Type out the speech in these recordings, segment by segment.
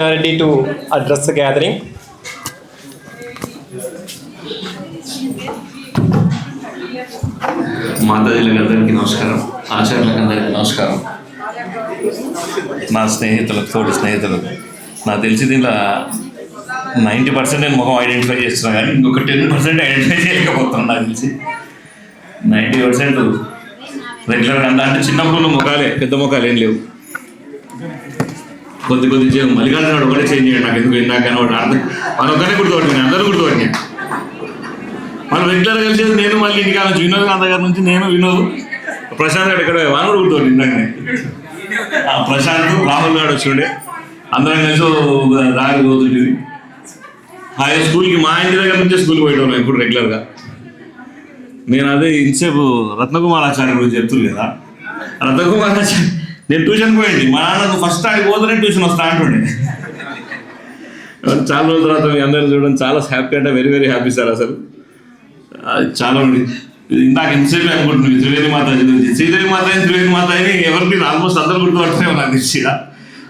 Ready to address the gathering. మాతాజీలందరికీ నమస్కారం, ఆచార్యులందరికీ నమస్కారం. నా తోటి స్నేహితులకు నాకు తెలిసి దీంట్లో 90% నేను ముఖం ఐడెంటిఫై చేస్తున్నా, కానీ ఇంకొక 10% ఐడెంటిఫై చేయలేకపోతున్నాను. నాకు తెలిసి 90% రెగ్యులర్గా అంటే చిన్నప్పుడు ముఖాలే, పెద్ద ముఖాలు ఏం లేవు. కొద్ది మల్లికార్జున ఒకటే చేంజ్ చేయండి. నాకు ఎందుకు ఇందాక మనం ఒకనే గుర్తుపట్టినాయి, అందరూ గుర్తుపట్టినాయి. మనం రెగ్యులర్గా కలిసేది నేను, మళ్ళీ ఇంటికా నుంచి వినోద్ కాంత గారి నుంచి నేను, వినోద్, ప్రశాంత్ గారు ఇక్కడ వారు కూడా గుర్తుపట్టి ఇందాకనే. ప్రశాంత్, రాహుల్ గారు వచ్చిండే, అందరం కలిసి దారి పోతుంటుంది. హై స్కూల్కి మా ఇంటి దగ్గర నుంచే స్కూల్కి పోయేటోళ్ళం ఇప్పుడు రెగ్యులర్గా. నేను అదే ఇంతసేపు రత్నకుమారాచార్య గురించి చెప్తుంది కదా, రత్నకుమారాచార్య నేను ట్యూషన్ పోయింది. మా నాన్న ఫస్ట్ ఆడికి పోతేనే ట్యూషన్ వస్తా అంటుండే. చాలా రోజుల తర్వాత మీ అందరిని చూడడం చాలా హ్యాపీ, అంటే వెరీ వెరీ హ్యాపీ సార్. అసలు చాలా ఉంది. ఇందాక ఎంతసేపు అనుకుంటున్నాను త్రివేణి మాతాజీ గురించి. శ్రీదేవి మాతాజీ, త్రివేణి మాతాజీ ఎవరికి ఆల్మోస్ట్ అందరూ గుర్తుపడుతున్నాయి నాకు తెలిసి.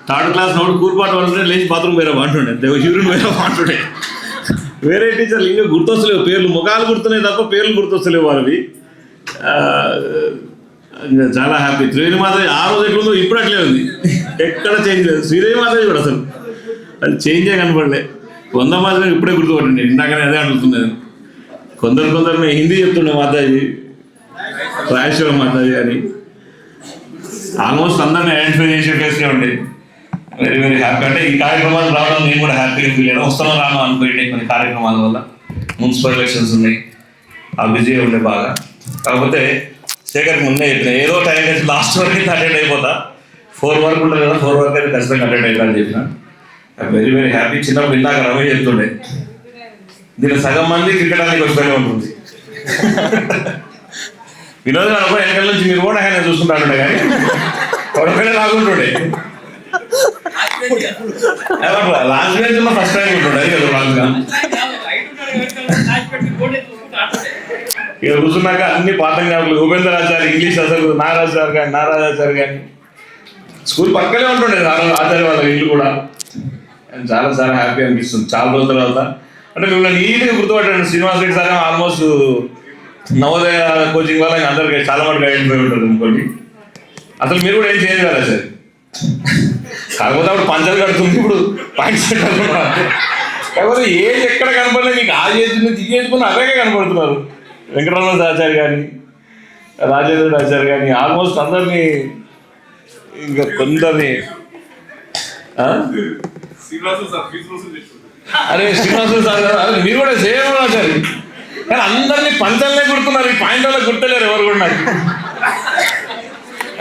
3rd క్లాస్ నోడు కూర్పాటు పడుతుంటే లేచి బాత్రూమ్ వేరే బాగుంటుండే, యూరిన్ వేరే బాగుంటుండే. వేరే టీచర్లు ఇంకా గుర్తొస్తలేవు పేర్లు, ముఖాలు గుర్తున్నాయి తప్ప పేర్లు గుర్తొస్తలేవు వాళ్ళవి. చాలా హ్యాపీ. త్రివేణి మాతాజీ ఆ రోజు ఎట్లుందో ఇప్పుడు అట్లే ఉంది, ఎక్కడ చేంజ్ లేదు. శ్రీదేవి మాతాజీ కూడా అసలు అది చేంజే కనపడలే. 100 మాత్రం ఇప్పుడే గుర్తుపట్టండి. ఇందాకనే అదే అడుగుతున్నాను. కొందరు నేను హిందీ చెప్తుండే మాతాజీ, రాజేశ్వరం మాతాజీ అని. ఆల్మోస్ట్ అందరినీ ఐడెంటిఫై చేసే ఫేస్గా ఉండేది. Very very happy. అంటే ఈ కార్యక్రమాలు రావడం నేను కూడా హ్యాపీగా ఫీల్ అయ్యాను. వస్తున్నాం రాను అనుకోండి కొన్ని కార్యక్రమాల వల్ల. మున్సిపల్ ఎలక్షన్స్ ఉన్నాయి, ఆ బిజీ ఉండే బాగా. కాకపోతే శేఖర్కి ముందే చెప్పిన ఏదో టైం కలిసి లాస్ట్ వరకు అయితే అటెండ్ అయిపోతా. 4 వరకు ఉంటుంది కదా, 4 వరకు అయితే ఖచ్చితంగా అటెండ్ అవుతాను చెప్పిన. Very very happy. చిన్నప్పుడు ఇందాక రమేష్ చెప్తుండే, దీని సగం మంది క్రికెట్ ఆనికి వస్తూనే ఉంటుంది. వినోద్ గారు వెనకాల నుంచి మీరు కూడా ఆయన చూసుకుంటాడు, కానీ ఒకడే రాకుంటుండే. లాస్ట్ బెంచ్ లో ఫస్ట్ టైం ఉంటుండే ఇక కూర్చున్నాక అన్ని పాత జ్ఞాపకాలు. ఉపేంద్ర ఆచార్య ఇంగ్లీష్ అసలు, నారాజాచార్య కానీ స్కూల్ పక్కనే ఉంటుండే ఆచార్య వాళ్ళ ఇల్లు కూడా. చాలా చాలా హ్యాపీ అనిపిస్తుంది చాలా రోజుల తర్వాత. అంటే మిమ్మల్ని నీట్గా గుర్తుపట్టాను. Srinivas Reddy sir almost Navodaya coaching వల్ల అందరికీ చాలా మటుకు ఐడెంటిఫై ఉంటుంది ఇంకోటి. అసలు మీరు కూడా ఏం చేంజ్ కదా సార్. కాకపోతే అప్పుడు పంచలు కడుతుంది, ఇప్పుడు పాయింట్స్ కడుతున్నారు. కాకపోతే ఏజ్ ఎక్కడ కనపడలేదు మీకు. ఆ ఏజ్ నుంచి ఈ ఏజ్ కొన్ని అలాగే కనపడుతున్నారు. వెంకటరమణ ఆచార్య కానీ, రాజేంద్ర ఆచార్య కానీ ఆల్మోస్ట్ అందరినీ, ఇంకా కొందరిని. అరే శ్రీనివాసు సార్ అదే మీరు కూడా సేమ్ ఆచార్య, కానీ అందరినీ పంచలనే గుర్తున్నారు. ఈ పాయింట్ వల్ల గుర్తలేరు ఎవరు కూడా. నాకు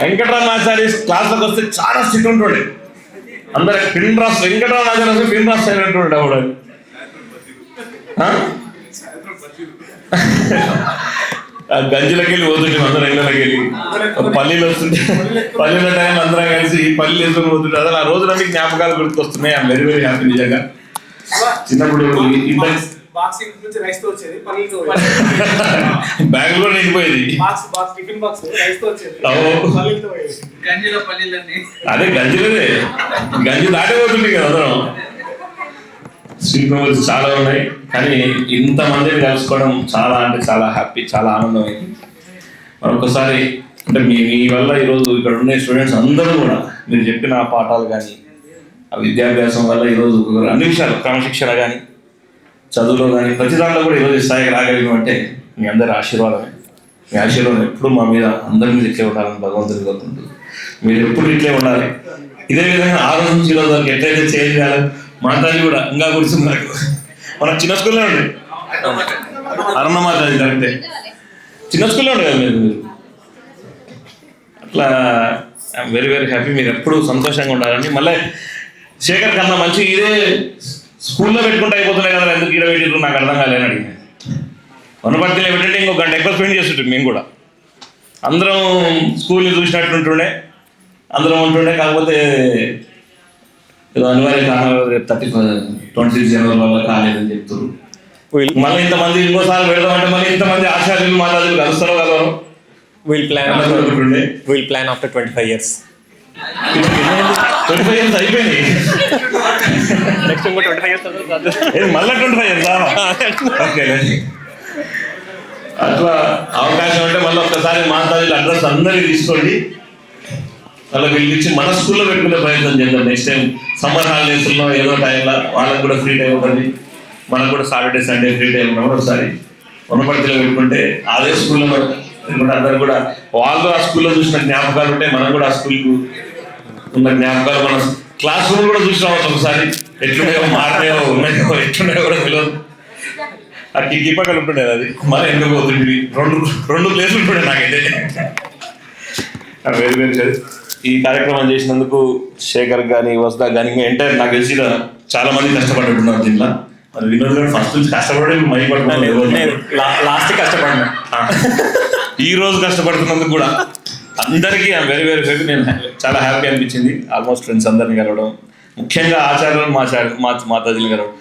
వెంకటరమణ ఆచార్య క్లాస్లోకి వస్తే చాలా స్ట్రిక్ట్ ఉంటుండే. అందరు పిన్ డ్రాస్, వెంకటరమణ ఆచార్య వస్తే పిన్ డ్రాస్ సైడ్ ఉంటుండే. అప్పుడు గంజులకి వెళ్ళి పోతుంటే అందరం ఇళ్ళకి వెళ్ళి, పల్లీలు వస్తుంటే పల్లీల టైం అందరం కలిసి పల్లీలు వేసుకొని పోతుంటే అసలు ఆ రోజులన్నీ జ్ఞాపకాలు గుర్తుకొస్తున్నాయి. I'm very very happy. నిజంగా చిన్నప్పుడు బ్యాగ్ కూడా నిండిపోయేది. అదే గంజిలదే, గంజి దాటిపోతుంది కదా అందరం. స్వీట్ మెమరీస్ చాలా ఉన్నాయి, కానీ ఇంతమందిని కలుసుకోవడం చాలా అంటే చాలా హ్యాపీ, చాలా ఆనందం అయింది. మరొకసారి అంటే మీ వల్ల ఈరోజు ఇక్కడ ఉండే స్టూడెంట్స్ అందరూ కూడా మీరు చెప్పిన పాఠాలు కానీ, ఆ విద్యాభ్యాసం వల్ల ఈరోజు అన్ని విషయాలు, క్రమశిక్షణ కానీ, చదువులో కానీ ప్రతి దాంట్లో కూడా ఈరోజు స్థాయికి రాగలిగాం అంటే మీ అందరి ఆశీర్వాదమే. మీ ఆశీర్వాదం ఎప్పుడు మా మీద, అందరి మీద ఇట్లే ఉండాలని భగవంతుడి కోరుకుంటుంది. మీరు ఎప్పుడు ఇట్లే ఉండాలి. ఇదే విధంగా ఆ రోజు నుంచి ఈరోజు వరకు ఎట్లయితే చేంజ్ చేయాలి. మాతాజీ కూడా ఇంకా గుర్తుంది నాకు. మన చిన్న స్కూల్లో ఉండే అరుణ మాతాజీ, కరెక్టే, చిన్న స్కూల్లో ఉండే కదా మీరు. అట్లా ఐఎమ్ వెరీ వెరీ హ్యాపీ. మీరు ఎప్పుడు సంతోషంగా ఉండాలని. మళ్ళీ శేఖర్ కన్నా మంచి ఇదే స్కూల్లో పెట్టుకుంటే అయిపోతున్నాయి కదా, ఎందుకు ఈడ పెట్టిరు నాకు అర్థం కాలేని అడిగిన. వనపర్తిలో పెట్టంటే ఇంకొక గంట ఎక్కువ స్పెండ్ చేస్తుంటాం మేము కూడా. అందరం స్కూల్ని చూసినట్టుంటుండే, అందరం ఉంటుండే. కాకపోతే ఏదో అనివార్య కారణాలు 26 జనవరి వల్ల కాలేదని చెప్తారు. మళ్ళీ ఇంతమంది ఇంకోసారి పెడదామంటే మళ్ళీ ఇంతమంది ఆచార్యులు మాతాజీలు కలుస్తారో కలవరు. We'll plan after 25 years. 25 years అయిపోయింది. ఇంకో 25 years తర్వాత మళ్ళీ 25 years ఓకే అట్లా అవకాశం అంటే మళ్ళీ ఒక్కసారి మాతాజీల అడ్రస్ అందరికీ తీసుకోండి, వాళ్ళ పిలిపించి మన స్కూల్లో పెట్టుకునే ప్రయత్నం చేద్దాం. నెక్స్ట్ టైం సమ్మర్ హాలిడేస్లో ఏదో టైంలో వాళ్ళకి కూడా ఫ్రీ టైం ఉంటుంది, మనకు కూడా సాటర్డే సండే ఫ్రీ టైం ఉన్నప్పుడు ఒకసారి ఉన్నపడిలో పెట్టుకుంటే అదే స్కూల్లో పెట్టుకుంటే అందరు కూడా వాళ్ళు ఆ స్కూల్లో చూసిన జ్ఞాపకాలు ఉంటాయి, మనం కూడా ఆ స్కూల్కు ఉన్న జ్ఞాపకాలు మన క్లాస్ రూమ్ కూడా చూసి రావచ్చు ఒకసారి. ఎట్లున్నాయో మారినాయో ఉన్నాయో ఎట్లున్నాయో కూడా తెలియదు. ఆ కిక్కి పక్కన ఉంటుండేది అది మరి ఎందుకు పోతుంది, రెండు ప్లేసులు ఉంటుండే నాకైతే. వెరీ వెరీ సరే. ఈ కార్యక్రమం చేసినందుకు శేఖర్ కానీ వస్తా కానీ ఇంకా ఎంటైర్ నాకు తెలిసి చాలా మంది కష్టపడుతున్నారు దీంట్లో. మరి వినోద్ గారు ఫస్ట్ నుంచి కష్టపడి మై పడుతున్నాను, లాస్ట్ కష్టపడినా ఈ రోజు కష్టపడుతున్నందుకు కూడా అందరికీ వెరీ వెరీ వెరీ నేను చాలా హ్యాపీ అనిపించింది. ఆల్మోస్ట్ ఫ్రెండ్స్ అందరిని కలవడం, ముఖ్యంగా ఆచార్యులు మాతాజీని కలవడం.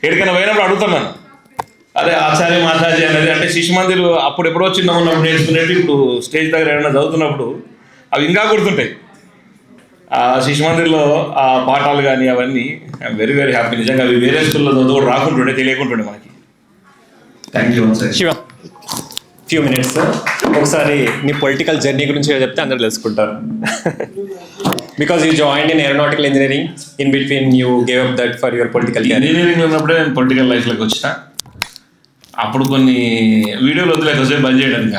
ఎక్కడికైనా పోయినప్పుడు అడుగుతున్నాను, అదే ఆచార్య మాతాజీ అనేది అంటే శిశు మందిర్ అప్పుడు ఎప్పుడో చిన్న ఉన్నప్పుడు నేర్చుకునేవి ఇప్పుడు స్టేజ్ దగ్గర ఏమైనా చదువుతున్నప్పుడు అవి ఇంకా గుర్తుంటాయి. ఆ శిశు మందిర్లో ఆ పాఠాలు కానీ అవన్నీ ఐఎమ్ వెరీ వెరీ హ్యాపీ. నిజంగా అవి వేరే స్కూల్లో చదువు రాకుంటుండే, తెలియకుంటుండే మనకి. Thank you sir. Shiva few minutes ఒకసారి నీ పొలిటికల్ జర్నీ గురించి చెప్తే అందరూ తెలుసుకుంటారు. Because you join in aeronautical engineering, in between you gave up that for your political engineering ఉన్నప్పుడే నేను పొలిటికల్ లైఫ్లోకి వచ్చిన. అప్పుడు కొన్ని వీడియోలు వదిలేక బంద్ చేయడానికి